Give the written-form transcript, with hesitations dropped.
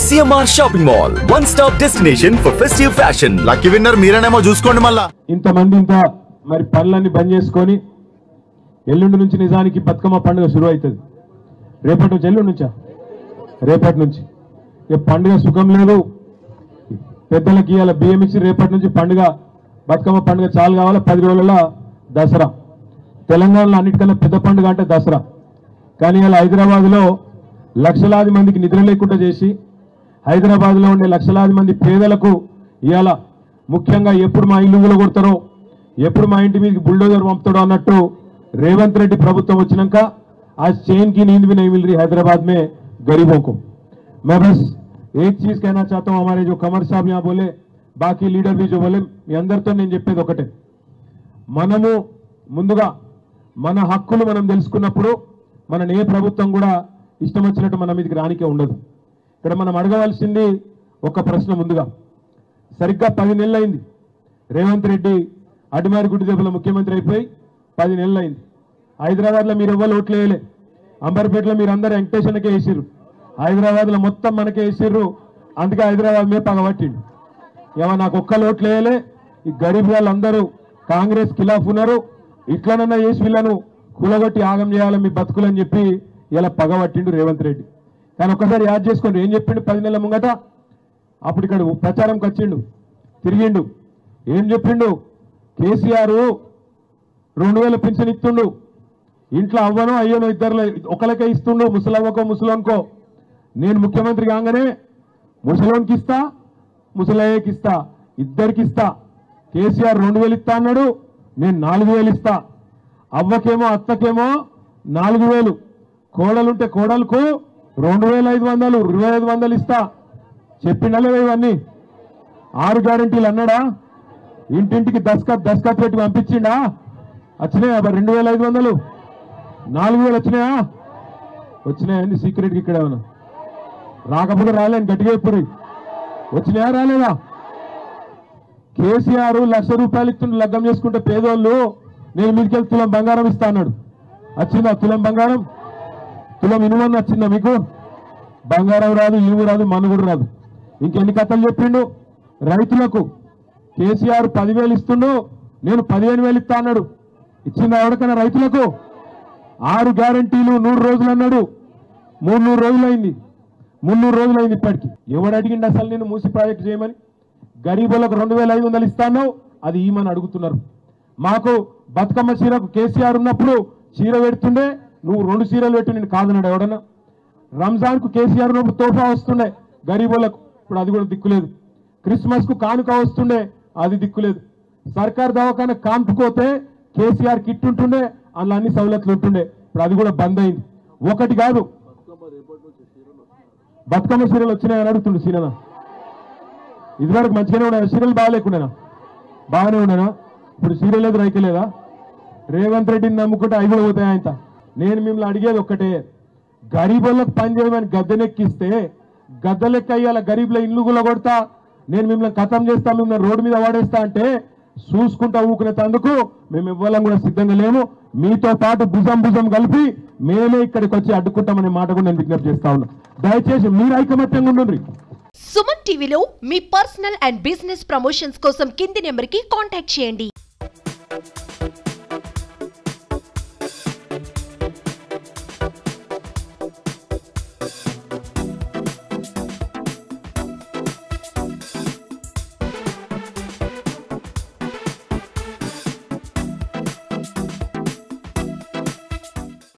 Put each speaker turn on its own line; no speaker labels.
CMR Shopping Mall, one-stop destination for festive fashion.
Lucky winner మీరేనేమో చూసుకోండి. మళ్ళా
ఇంతమంది మరి పనులన్నీ బంద్ చేసుకొని ఎల్లుండి నుంచి నిజానికి బతుకమ్మ పండుగ శురు అవుతుంది. రేపటి నుంచి ఎల్లుండి నుంచా? రేపటి నుంచి ఇక పండుగ సుఖం లేదు. పెద్దలకి ఇవాళ బియ్యం ఇచ్చి రేపటి నుంచి పండుగ బతుకమ్మ పండుగ చాలు కావాలి. 10 రోజుల దసరా. తెలంగాణలో అన్నిటికన్నా పెద్ద పండుగ అంటే దసరా. కానీ ఇలా హైదరాబాద్లో లక్షలాది మందికి నిద్ర లేకుండా చేసి హైదరాబాద్లో ఉండే లక్షలాది మంది పేదలకు ఇవాళ ముఖ్యంగా ఎప్పుడు మా ఇల్లు కూలగొడతారో, ఎప్పుడు మా ఇంటి మీదకి బుల్డోజర్ పంపుతాడో అన్నట్టు రేవంత్ రెడ్డి ప్రభుత్వం వచ్చినాక आज चैन की नींद भी नहीं मिल रही हैदराबाद में गरीबों को। मैं बस एक चीज कहना चाहता हूं, हमारे जो कमर साहब यहाँ बोले, बाकी लीडर भी जो बोले, మీ అందరితో నేను చెప్పేది ఒకటే, మనము ముందుగా మన హక్కులు మనం తెలుసుకున్నప్పుడు మన ఏ ప్రభుత్వం కూడా ఇష్టం వచ్చినట్టు మన మీదకి రానికే ఉండదు. ఇక్కడ మనం అడగవలసింది ఒక ప్రశ్న ముందుగా. సరిగ్గా 10 నెలలు అయింది రేవంత్ రెడ్డి అడిమారి గుడి దెబ్బల ముఖ్యమంత్రి అయిపోయి 10 నెలలు అయింది. హైదరాబాద్లో మీరు ఎవ్వరు ఓట్లు వేయలే. అంబర్పేటలో మీరు అందరూ వెంకటేశ్వరకే వేసిర్రు. హైదరాబాద్లో మొత్తం మనకే వేసిర్రు. అందుకే హైదరాబాద్ మీద పగబట్టిండు. ఏమో నాకు ఒక్కరు ఓట్లు వేయలే. ఈ గరీబ్ వాళ్ళందరూ కాంగ్రెస్ ఖిలాఫ్ ఉన్నారు, ఇట్లనన్నా వేసి వీళ్ళను కూలగొట్టి ఆగం చేయాలి మీ బతుకులని చెప్పి ఇలా పగబట్టిండు రేవంత్ రెడ్డి. కానీ ఒక్కసారి యాద్ చేసుకోండి, ఏం చెప్పిండు 10 నెలల ముంగట? అప్పుడు ఇక్కడ ప్రచారంకి వచ్చిండు, తిరిగిండు, ఏం చెప్పిండు? కేసీఆర్ 2000 పింఛన్ ఇస్తుండు, ఇంట్లో అవ్వను అయ్యను ఇద్దరు ఒకరికే ఇస్తుండు, ముసలవ్వకో ముసలోన్కో. నేను ముఖ్యమంత్రి కాగానే ముసలోన్కి ఇస్తా, ముసలయ్యకి ఇస్తా, ఇద్దరికి ఇస్తా. కేసీఆర్ 2000 ఇస్తా అన్నాడు, నేను 4000 ఇస్తా. అవ్వకేమో అత్తకేమో 4000, కోడలుంటే కోడలకు 2500, 2500 ఇస్తా. చెప్పిండా లేదా ఇవన్నీ? 6 గ్యారెంటీలు అన్నాడా? ఇంటింటికి దస్కత్ పెట్టి పంపించిండా? వచ్చినాయా 2500? 4000 వచ్చినాయా? వచ్చినాయండి సీక్రెట్కి ఇక్కడ ఏమన్నా రాకపోతే రాలేని గట్టిగా ఇప్పుడు వచ్చినాయా రాలేదా? కేసీఆర్ 1,00,000 రూపాయలు ఇస్తుండే లగ్గం చేసుకుంటే పేదోళ్ళు, నేను మీదకెళ్ళి తులం బంగారం ఇస్తా అన్నాడు. వచ్చిందా తులం బంగారం? తులం ఇనుమని వచ్చిందా మీకు? బంగారం రాదు, ఇనుము రాదు, మన్ను కూడా రాదు. ఇంకెన్ని కథలు చెప్పిండు? రైతులకు కేసీఆర్ 10,000 ఇస్తుండు, నేను 15,000 ఇస్తా అన్నాడు. ఇచ్చింది ఎవరికైనా రైతులకు? 6 గ్యారెంటీలు 100 రోజులు అన్నాడు, 300 రోజులు అయింది, 300 రోజులు అయింది ఇప్పటికి. ఎవడు అడిగిండు అసలు నేను మూసి ప్రాజెక్ట్ చేయమని? గరీబులకు 2500 ఇస్తాను, అది ఈమని అడుగుతున్నారు. మాకు బతుకమ్మ చీరకు కేసీఆర్ ఉన్నప్పుడు చీర పెడుతుండే, నువ్వు 2 చీరలు పెట్టు నేను కాదన్నాడు ఎవడన్నా? రంజాన్కు కేసీఆర్ ఉన్నప్పుడు తోఫా వస్తుండే గరీబులకు, ఇప్పుడు అది కూడా దిక్కులేదు. క్రిస్మస్కు కానుక వస్తుండే, అది దిక్కులేదు. సర్కార్ దవాఖాన కాంపుకోతే కేసీఆర్ కిట్ ఉంటుండే, అందులో అన్ని సౌలతులు ఉంటుండే, ఇప్పుడు అది కూడా బంద్ అయింది. ఒకటి కాదు, బతుకమ్మ చీరలు వచ్చినాయని అడుగుతుండు సీనన్న. ఇదివరకు మంచిగానే ఉన్నాయా చీరలు? బాగాలేకున్నానా? బాగానే ఉన్నానా? ఇప్పుడు చీర లేదు, రైతు లేదా? రేవంత్ రెడ్డిని నమ్ముకుంటే 5 పోతాయి ఆయన. నేను మిమ్మల్ని అడిగేది ఒక్కటే, గరీబులకు పని చేయమని గద్దెనెక్కిస్తే గద్దెలెక్క అయ్యాల గరీబుల ఇల్లు గుల కొడతా, నేను మిమ్మల్ని ఖతం చేస్తా, మిమ్మల్ని రోడ్డు మీద వాడేస్తా అంటే చూసుకుంటా ఊకునేందుకు మేము ఇవ్వాలని కూడా సిద్ధంగా లేము. మీతో పాటు భుజం కలిపి మేమే ఇక్కడికి వచ్చి అడ్డుకుంటామనే మాట కూడా నేను విజ్ఞప్తి చేస్తా ఉన్నా. దయచేసి మీరు ఐకమత్యంగా ఉండండి.
సుమన్ టీవీలో మీ పర్సనల్ అండ్ బిజినెస్ ప్రమోషన్స్ కోసం కింది నెంబర్కి కాంటాక్ట్ చేయండి.